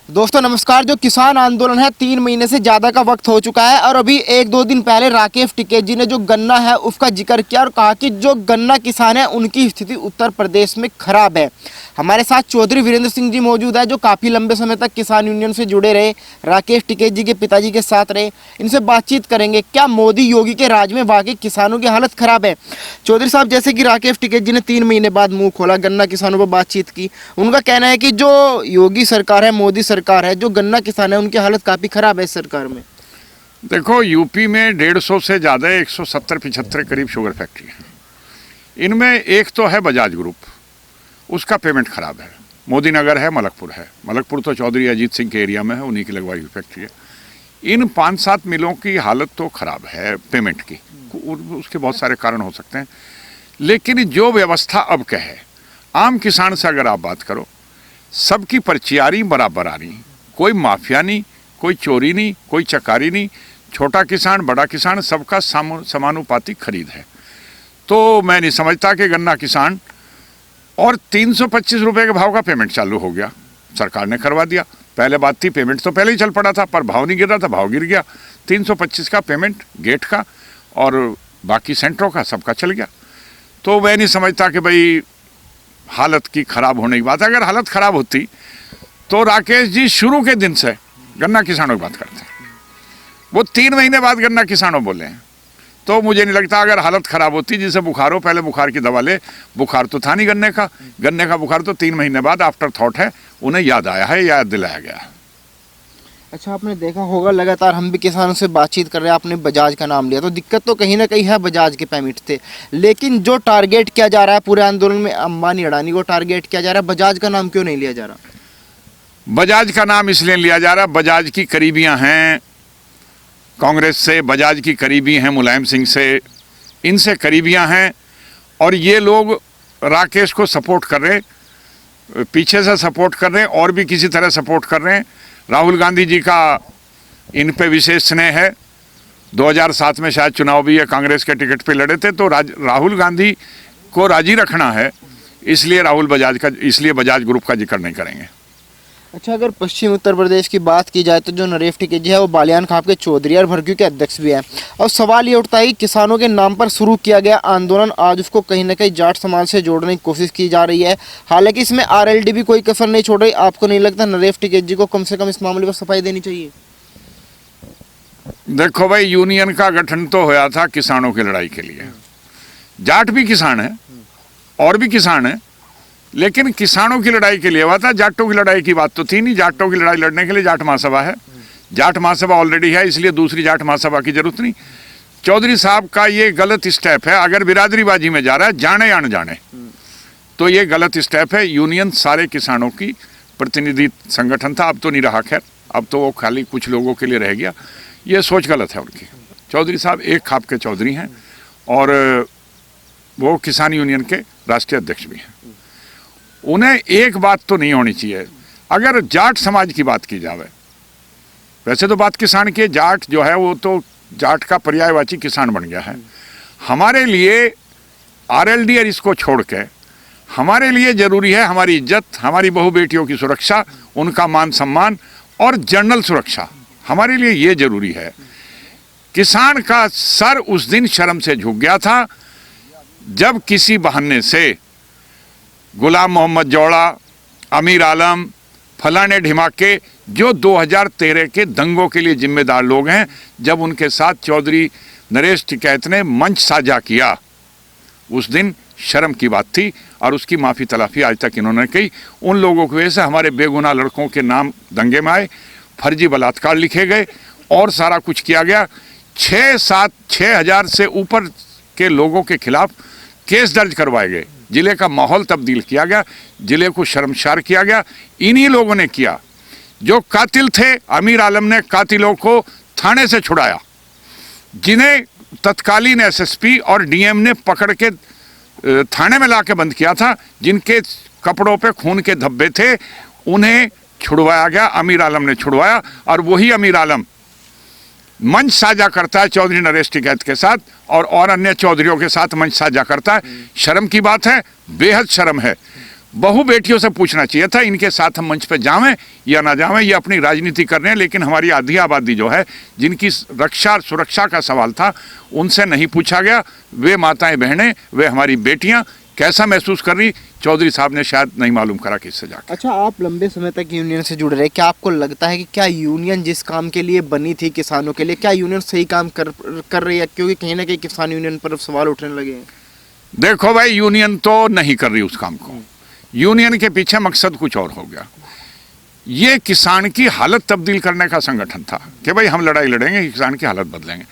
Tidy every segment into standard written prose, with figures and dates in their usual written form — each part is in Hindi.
दोस्तों नमस्कार। जो किसान आंदोलन है 3 महीने से ज़्यादा का वक्त हो चुका है और अभी 1-2 दिन पहले राकेश टिकैत जी ने जो गन्ना है उसका जिक्र किया और कहा कि जो गन्ना किसान है उनकी स्थिति उत्तर प्रदेश में खराब है। हमारे साथ चौधरी वीरेंद्र सिंह जी मौजूद है जो काफ़ी लंबे समय तक किसान यूनियन से जुड़े रहे, राकेश टिकैत जी के पिताजी के साथ रहे। इनसे बातचीत करेंगे, क्या मोदी योगी के राज में वाकई किसानों की हालत खराब है। चौधरी साहब, जैसे कि राकेश टिकैत जी ने 3 महीने बाद मुँह खोला, गन्ना किसानों पर बातचीत की, उनका कहना है कि जो योगी सरकार है, मोदी सरकार है, जो गन्ना किसान है उनकी हालत काफ़ी ख़राब है इस सरकार में। देखो, यूपी में 150 से ज़्यादा 170-75 करीब शुगर फैक्ट्री है। इनमें एक तो है बजाज ग्रुप, उसका पेमेंट खराब है। मोदी नगर है, मलकपुर है। मलकपुर तो चौधरी अजीत सिंह के एरिया में है, उन्हीं की लगवाई हुई फैक्ट्री है। इन 5-7 मिलों की हालत तो खराब है पेमेंट की। उसके बहुत सारे कारण हो सकते हैं, लेकिन जो व्यवस्था अब का है, आम किसान से अगर आप बात करो, सबकी पर्चियारी बराबर आ रही, कोई माफिया नहीं, कोई चोरी नहीं, कोई चकारी नहीं। छोटा किसान, बड़ा किसान, सबका समानुपातिक खरीद है। तो मैं नहीं समझता कि गन्ना किसान, और 325 रुपये के भाव का पेमेंट चालू हो गया, सरकार ने करवा दिया। पहले बात थी पेमेंट तो पहले ही चल पड़ा था, पर भाव नहीं गिर रहा था, भाव गिर गया। 325 का पेमेंट गेट का और बाकी सेंटरों का सबका चल गया। तो मैं नहीं समझता कि भाई हालत की खराब होने की बात है। अगर हालत खराब होती तो राकेश जी शुरू के दिन से गन्ना किसानों की बात करते हैं। वो 3 महीने बाद गन्ना किसानों बोले हैं, तो मुझे नहीं लगता अगर हालत खराब होती, जिसे बुखार हो पहले बुखार की दवा ले। बुखार तो था नहीं गन्ने का बुखार तो 3 महीने बाद आफ्टर थॉट है, उन्हें याद आया है, याद दिलाया गया है। अच्छा, आपने देखा होगा लगातार हम भी किसानों से बातचीत कर रहे हैं, आपने बजाज का नाम लिया, तो दिक्कत तो कहीं ना कहीं है, बजाज के पेमेंट थे। लेकिन जो टारगेट किया जा रहा है पूरे आंदोलन में, अंबानी अडानी को टारगेट किया जा रहा है, बजाज का नाम क्यों नहीं लिया जा रहा? बजाज का नाम इसलिए लिया जा रहा है, बजाज की करीबियां हैं कांग्रेस से, बजाज की करीबी हैं मुलायम सिंह से, इनसे करीबियां हैं। और ये लोग राकेश को सपोर्ट कर रहे हैं, पीछे से सपोर्ट कर रहे हैं और भी किसी तरह सपोर्ट कर रहे हैं। राहुल गांधी जी का इन पे विशेष स्नेह है। 2007 में शायद चुनाव भी ये कांग्रेस के टिकट पे लड़े थे, तो राहुल गांधी को राजी रखना है, इसलिए इसलिए बजाज ग्रुप का जिक्र नहीं करेंगे। अच्छा, अगर पश्चिम उत्तर प्रदेश की बात की जाए तो जो नरेश टिकैत जी है वो बालियान खाप के चौधरी और भरक्यू के अध्यक्ष भी हैं। और सवाल ये उठता है कि किसानों के नाम पर शुरू किया गया आंदोलन आज उसको कहीं ना कहीं जाट समाज से जोड़ने की कोशिश की जा रही है। हालांकि इसमें आरएलडी भी कोई कसर नहीं छोड़ रही। आपको नहीं लगता नरेश टिकैत जी को कम से कम इस मामले पर सफाई देनी चाहिए? देखो भाई, यूनियन का गठन तो होया था किसानों की लड़ाई के लिए। जाट भी किसान है और भी किसान है, लेकिन किसानों की लड़ाई के लिए हुआ था। जाटों की लड़ाई की बात तो थी नहीं। जाटों की लड़ाई लड़ने के लिए जाट महासभा है, जाट महासभा ऑलरेडी है, इसलिए दूसरी जाट महासभा की जरूरत नहीं। चौधरी साहब का ये गलत स्टेप है। अगर बिरादरीबाजी में जा रहा है, जाने या न जाने, तो ये गलत स्टेप है। यूनियन सारे किसानों की प्रतिनिधि संगठन था, अब तो नहीं रहा। खैर, अब तो वो खाली कुछ लोगों के लिए रह गया। ये सोच गलत है उनकी। चौधरी साहब एक खाप के चौधरी हैं और वो किसान यूनियन के राष्ट्रीय अध्यक्ष भी हैं। उन्हें एक बात तो नहीं होनी चाहिए, अगर जाट समाज की बात की जावे, वैसे तो बात किसान की, जाट जो है वो तो जाट का पर्यायवाची किसान बन गया है। हमारे लिए आरएलडी और इसको छोड़ के हमारे लिए जरूरी है हमारी इज्जत, हमारी बहू बेटियों की सुरक्षा, उनका मान सम्मान और जनरल सुरक्षा। हमारे लिए ये जरूरी है। किसान का सर उस दिन शर्म से झुक गया था जब किसी बहाने से गुलाम मोहम्मद जौड़ा, अमीर आलम, फलाने ढिमाके, जो 2013 के दंगों के लिए जिम्मेदार लोग हैं, जब उनके साथ चौधरी नरेश टिकैत ने मंच साझा किया, उस दिन शर्म की बात थी और उसकी माफ़ी तलाफी आज तक इन्होंने की। उन लोगों की वजह से हमारे बेगुनाह लड़कों के नाम दंगे में आए, फर्जी बलात्कार लिखे गए और सारा कुछ किया गया। 6,000 से ऊपर के लोगों के खिलाफ केस दर्ज करवाए गए। जिले का माहौल तब्दील किया गया, जिले को शर्मसार किया गया। इन्हीं लोगों ने किया। जो कातिल थे, अमीर आलम ने कातिलों को थाने से छुड़ाया, जिन्हें तत्कालीन एसएसपी और डीएम ने पकड़ के थाने में लाके बंद किया था, जिनके कपड़ों पे खून के धब्बे थे, उन्हें छुड़वाया गया। अमीर आलम ने छुड़वाया और वही अमीर आलम मंच साझा करता है चौधरी नरेश टिकैत के साथ और अन्य चौधरियों के साथ मंच साझा करता है। शर्म की बात है, बेहद शर्म है। बहु बेटियों से पूछना चाहिए था इनके साथ हम मंच पे जावें या ना जावें। ये अपनी राजनीति कर रहे हैं, लेकिन हमारी आधी आबादी जो है जिनकी रक्षा सुरक्षा का सवाल था उनसे नहीं पूछा गया। वे माताएं बहनें, वे हमारी बेटियां कैसा महसूस कर रही, चौधरी साहब ने शायद नहीं मालूम करा किससे जाकर। अच्छा, आप लंबे समय तक यूनियन से जुड़ रहे, क्या आपको लगता है कि क्या यूनियन जिस काम के लिए बनी थी किसानों के लिए, क्या यूनियन सही काम कर रही है? क्योंकि कहीं ना कहीं किसान यूनियन पर सवाल उठने लगे हैं। देखो भाई, यूनियन तो नहीं कर रही उस काम को। यूनियन के पीछे मकसद कुछ और हो गया। ये किसान की हालत तब्दील करने का संगठन था कि भाई हम लड़ाई लड़ेंगे, किसान की हालत बदलेंगे।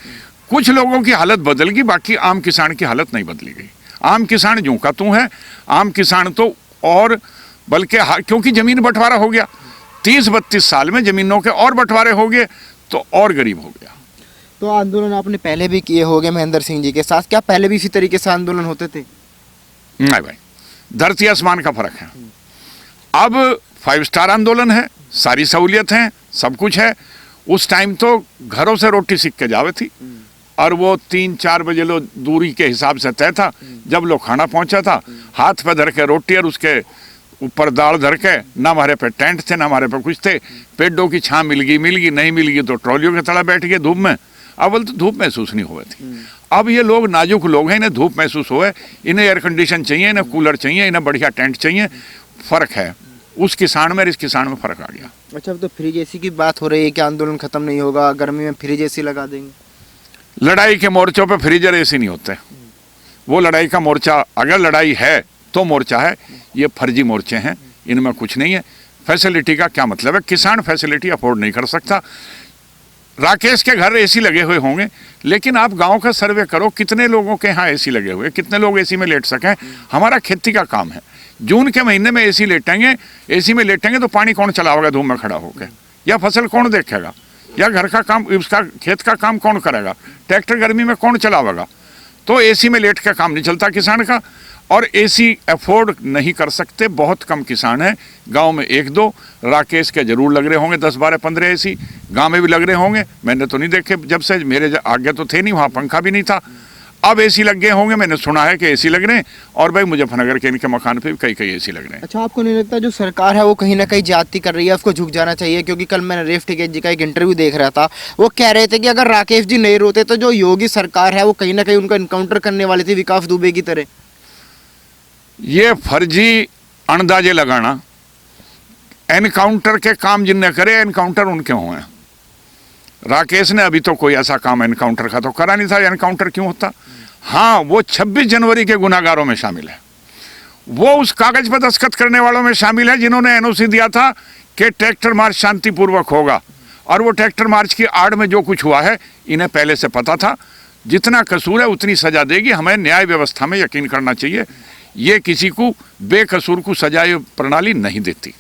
कुछ लोगों की हालत बदल गई, बाकी आम किसान की हालत नहीं बदली गई। आम किसान जूं का तूं है। आम किसान तो और बल्कि क्योंकि जमीन बंटवारा हो गया, 30-32 साल में जमीनों के और बंटवारे हो गए तो और गरीब हो गया। तो आंदोलन आपने पहले भी किए होंगे महेंद्र सिंह जी के साथ, क्या पहले भी इसी तरीके से आंदोलन होते थे? नहीं भाई, धरती आसमान का फर्क है। अब 5 स्टार आंदोलन है, सारी सहूलियत है, सब कुछ है। उस टाइम तो घरों से रोटी सीख के जावे थी और वो 3-4 बजे लो दूरी के हिसाब से तय था। जब लोग खाना पहुंचा था, हाथ पे धर के रोटी और उसके ऊपर दाल धर के, ना हमारे पे टेंट थे ना हमारे पे कुछ थे। पेड़ों की छां मिल गई, नहीं मिल गई तो ट्रॉलियों के तला बैठ गए धूप में। अव्वल तो धूप महसूस नहीं हुए थी। अब ये लोग नाजुक लोग हैं, इन्हें धूप महसूस हुए, इन्हें एयर कंडीशन चाहिए, इन्हें कूलर चाहिए, इन्हें बढ़िया टेंट चाहिए। फर्क है उस किसान में और इस किसान में फर्क आ गया। अच्छा, अब तो फ्रिज एसी की बात हो रही है कि आंदोलन खत्म नहीं होगा, गर्मी में फ्रिज एसी लगा देंगे। लड़ाई के मोर्चों पे फ्रीजर एसी नहीं होते। वो लड़ाई का मोर्चा, अगर लड़ाई है तो मोर्चा है। ये फर्जी मोर्चे हैं, इनमें कुछ नहीं है। फैसिलिटी का क्या मतलब है? किसान फैसिलिटी अफोर्ड नहीं कर सकता। राकेश के घर एसी लगे हुए होंगे, लेकिन आप गांव का सर्वे करो, कितने लोगों के यहाँ एसी लगे हुए, कितने लोग एसी में लेट सकें। हमारा खेती का काम है। जून के महीने में एसी में लेटेंगे तो पानी कौन चलावेगा धूप में खड़ा होकर? या फसल कौन देखेगा? या घर का काम, उसका खेत का काम कौन करेगा? ट्रैक्टर गर्मी में कौन चलावेगा? तो एसी में लेट के काम नहीं चलता किसान का। और एसी अफोर्ड नहीं कर सकते बहुत कम किसान हैं। गांव में 1-2 राकेश के जरूर लग रहे होंगे, 10-12-15 एसी गांव में भी लग रहे होंगे। मैंने तो नहीं देखे, जब से मेरे आगे तो थे नहीं, वहाँ पंखा भी नहीं था। अब एसी लग गए होंगे, मैंने सुना है कि एसी लग रहे हैं। और भाई मुजफ्फरनगर के इनके मकान पे भी कई एसी लग रहे हैं। अच्छा, आपको नहीं लगता जो सरकार है वो कहीं ना कहीं ज्यादती कर रही है, उसको झुक जाना चाहिए? क्योंकि कल मैंने रेफ टिकैत जी का एक इंटरव्यू देख रहा था, वो कह रहे थे कि अगर राकेश जी नहीं रोते तो जो योगी सरकार है वो कहीं ना कहीं उनका इनकाउंटर करने वाली थी, विकास दुबे की तरह। ये फर्जी अंदाजे लगाना, एनकाउंटर के काम जिनने करे एनकाउंटर उनके हुए हैं। राकेश ने अभी तो कोई ऐसा काम एनकाउंटर का तो करा नहीं था। एनकाउंटर क्यों होता? हाँ, वो 26 जनवरी के गुनाहगारों में शामिल है। वो उस कागज पर दस्तखत करने वालों में शामिल है जिन्होंने एनओसी दिया था कि ट्रैक्टर मार्च शांतिपूर्वक होगा। और वो ट्रैक्टर मार्च की आड़ में जो कुछ हुआ है इन्हें पहले से पता था। जितना कसूर है उतनी सजा देगी। हमें न्याय व्यवस्था में यकीन करना चाहिए। ये किसी को बेकसूर को सजा प्रणाली नहीं देती।